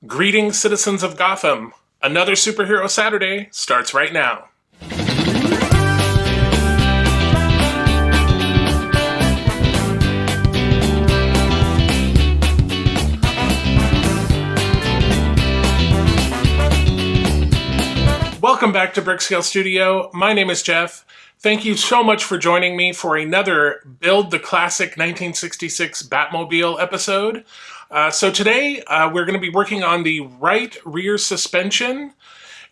Greetings, citizens of Gotham. Another Superhero Saturday starts right now. Welcome back to Brickscale Studio. My name is Jeff. Thank you so much for joining me for another Build the Classic 1966 Batmobile episode. So today we're going to be working on the right rear suspension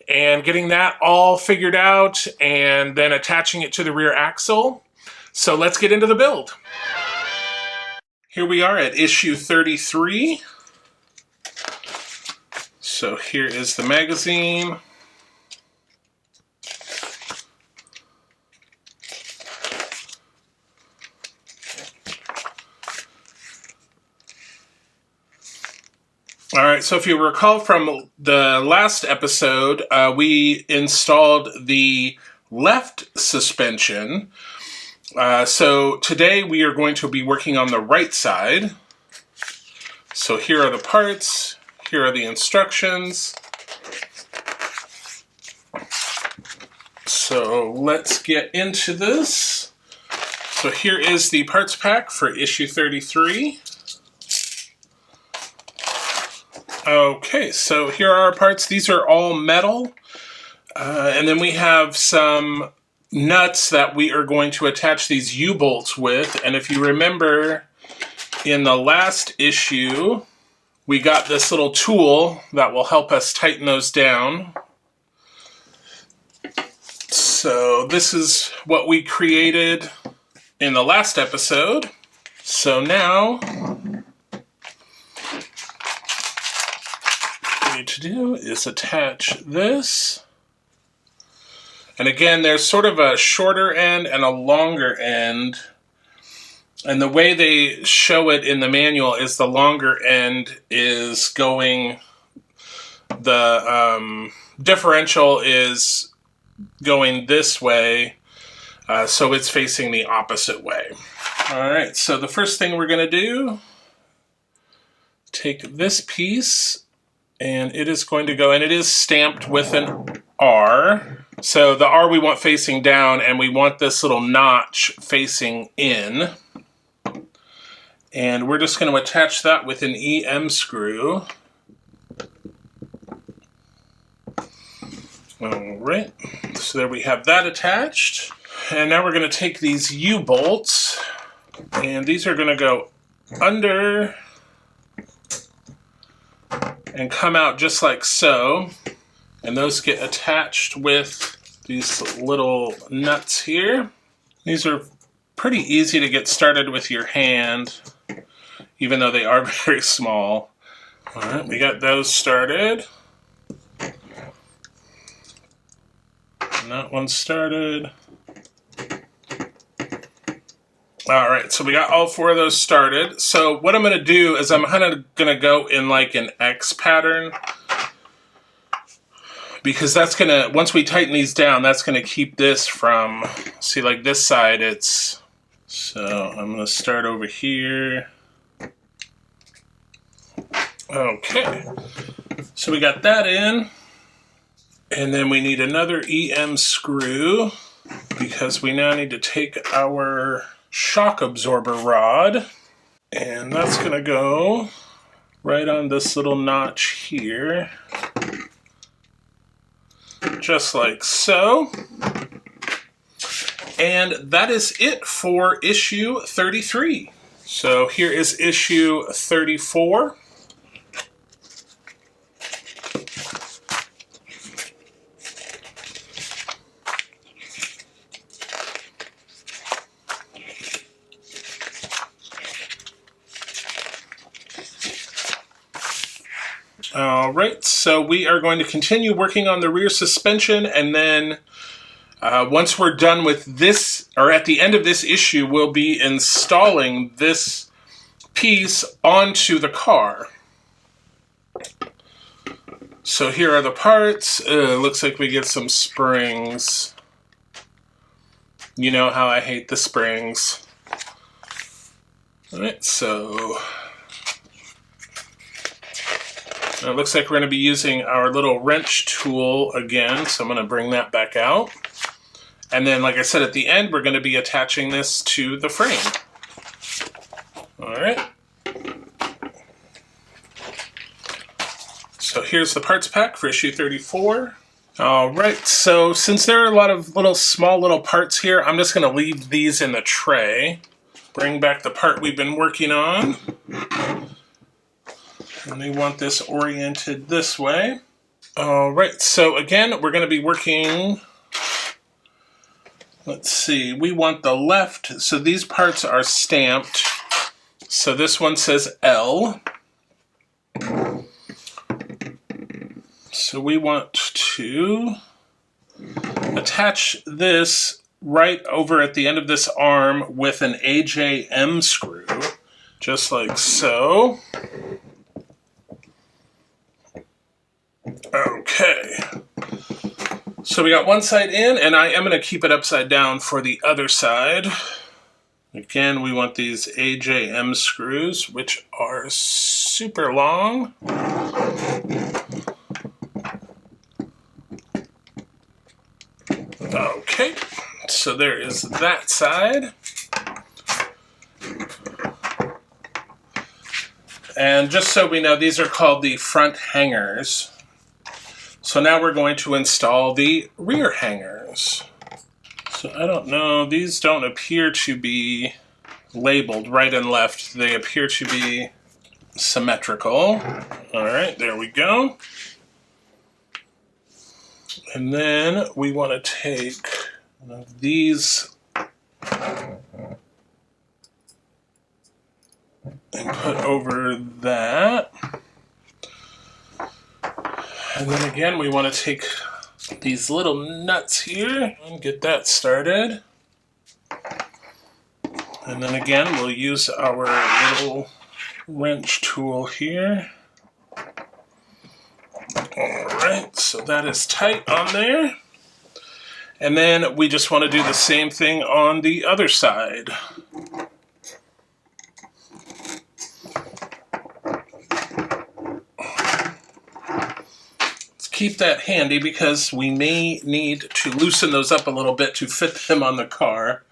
and getting that all figured out and then attaching it to the rear axle. So let's get into the build. Here we are at issue 33. So here is the magazine. All right, so if you recall from the last episode, we installed the left suspension. So today we are going to be working on the right side. So here are the parts, here are the instructions. So let's get into this. So here is the parts pack for issue 33. Okay, so here are our parts. These are all metal. And then we have some nuts that we are going to attach these U-bolts with. And if you remember, in the last issue, we got this little tool that will help us tighten those down. So this is what we created in the last episode. So now to do is attach this, and again there's sort of a shorter end and a longer end, and the way they show it in the manual is the longer end is going, the differential is going this way, so it's facing the opposite way. Alright, so the first thing we're going to do, take this piece, and it is going to go, and it is stamped with an R. So the R we want facing down, and we want this little notch facing in. And we're just going to attach that with an EM screw. Alright, so there we have that attached. And now we're going to take these U-bolts, and these are going to go under and come out just like so, and those get attached with these little nuts here. These are pretty easy to get started with your hand, even though they are very small. All right, we got those started. And that one started. All right, so we got all four of those started. So what I'm going to do is I'm kind of going to go in like an X pattern, because that's going to, once we tighten these down, that's going to keep this from, see, like this side, it's, so I'm going to start over here. Okay, so we got that in, and then we need another EM screw, because we now need to take our shock absorber rod, and that's going to go right on this little notch here, just like so. And that is it for issue 33. So here is issue 34. Alright, so we are going to continue working on the rear suspension, and then once we're done with this, or at the end of this issue, we'll be installing this piece onto the car. So here are the parts. Looks like we get some springs. You know how I hate the springs. Alright, so And it looks like we're going to be using our little wrench tool again, so I'm going to bring that back out. And then, like I said, at the end, we're going to be attaching this to the frame. All right. So here's the parts pack for issue 34. All right, so since there are a lot of small little parts here, I'm just going to leave these in the tray. Bring back the part we've been working on. And we want this oriented this way. All right, so again, we're going to be working, let's see, we want the left, so these parts are stamped. So this one says L. So we want to attach this right over at the end of this arm with an AJM screw, just like so. Okay. So we got one side in, and I am going to keep it upside down for the other side. Again, we want these AJM screws, which are super long. Okay, so there is that side. And just so we know, these are called the front hangers. So now we're going to install the rear hangers. So I don't know, these don't appear to be labeled right and left. They appear to be symmetrical. All right, there we go. And then we want to take one of these and put over that. And then again, we want to take these little nuts here and get that started. And then again, we'll use our little wrench tool here. All right, so that is tight on there. And then we just want to do the same thing on the other side. Let's keep that handy because we may need to loosen those up a little bit to fit them on the car.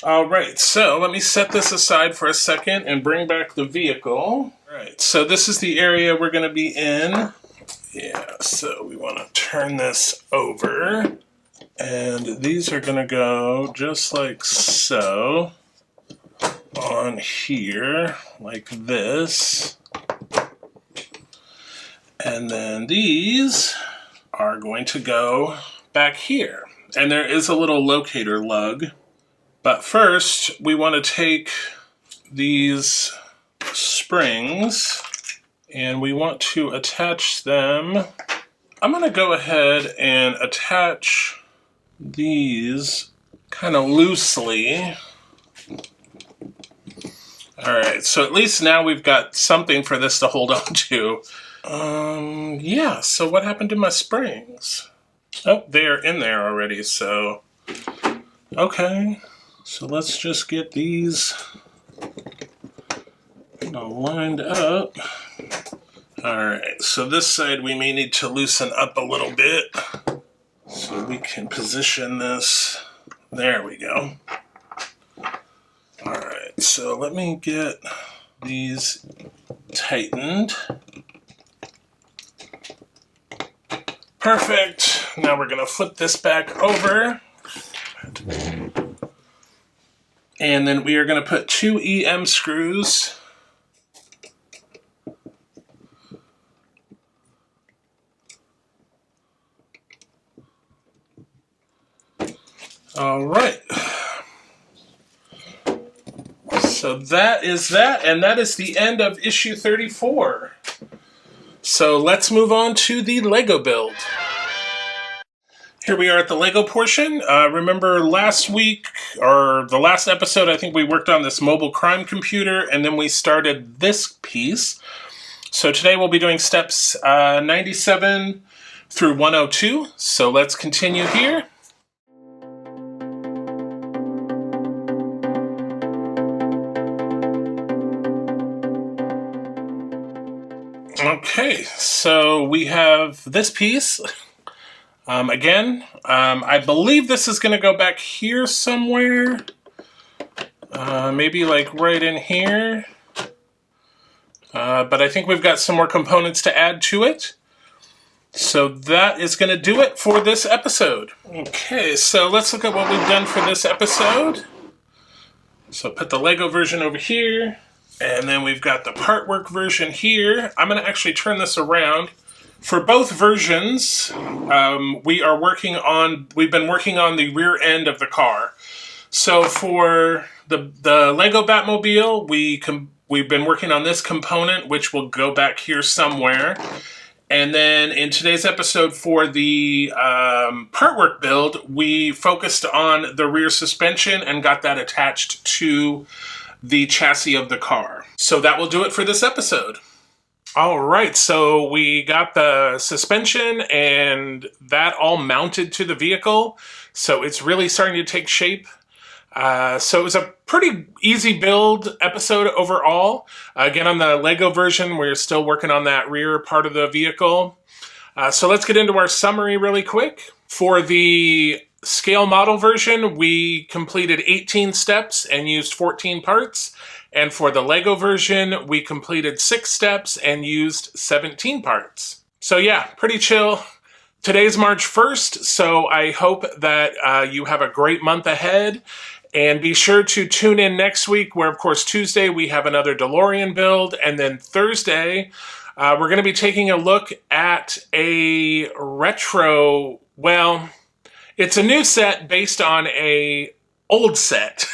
All right, so let me set this aside for a second and bring back the vehicle. All right, so this is the area we're going to be in. Yeah, so we want to turn this over, and these are going to go just like so on here, like this. And then these are going to go back here. And there is a little locator lug. But first, we want to take these springs and we want to attach them. I'm going to go ahead and attach these kind of loosely. All right, so at least now we've got something for this to hold on to. Yeah, so what happened to my springs? Oh, they're in there already, so okay. So let's just get these lined up. All right, so this side we may need to loosen up a little bit so we can position this. There we go. All right, so let me get these tightened. Perfect. Now we're going to flip this back over. And then we are going to put 2 EM screws all right. So that is that, and that is the end of issue 34. So let's move on to the Lego build. Here we are at the Lego portion. Remember last week, or the last episode, I think we worked on this mobile crime computer, and then we started this piece. So today we'll be doing steps 97 through 102. So let's continue here. Okay, Okay, so we have this piece. Again, I believe this is going to go back here somewhere. Maybe like right in here. But I think we've got some more components to add to it. So that is going to do it for this episode. Okay, so let's look at what we've done for this episode. So put the Lego version over here. And then we've got the Partwork version here. I'm going to actually turn this around. For both versions, we've been working on the rear end of the car. So for the Lego Batmobile, we've been working on this component, which will go back here somewhere. And then in today's episode for the Partwork build, we focused on the rear suspension and got that attached to the chassis of the car. So that will do it for this episode. All right, so we got the suspension and that all mounted to the vehicle. So it's really starting to take shape. So it was a pretty easy build episode overall. Again, on the Lego version, we're still working on that rear part of the vehicle. So let's get into our summary really quick. For the scale model version, we completed 18 steps and used 14 parts. And for the Lego version, we completed 6 steps and used 17 parts. So yeah, pretty chill. Today's March 1st, so I hope that you have a great month ahead. And be sure to tune in next week, where, of course, Tuesday we have another DeLorean build. And then Thursday, we're going to be taking a look at a retro, well, it's a new set based on a old set.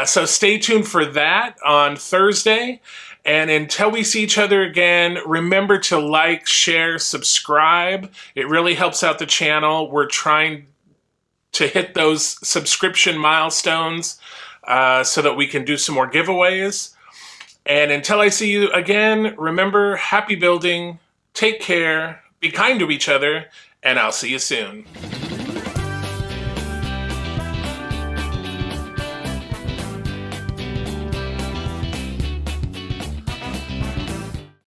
So stay tuned for that on Thursday. And until we see each other again, remember to like, share, subscribe. It really helps out the channel. We're trying to hit those subscription milestones so that we can do some more giveaways. And until I see you again, remember, happy building, take care, be kind to each other, and I'll see you soon.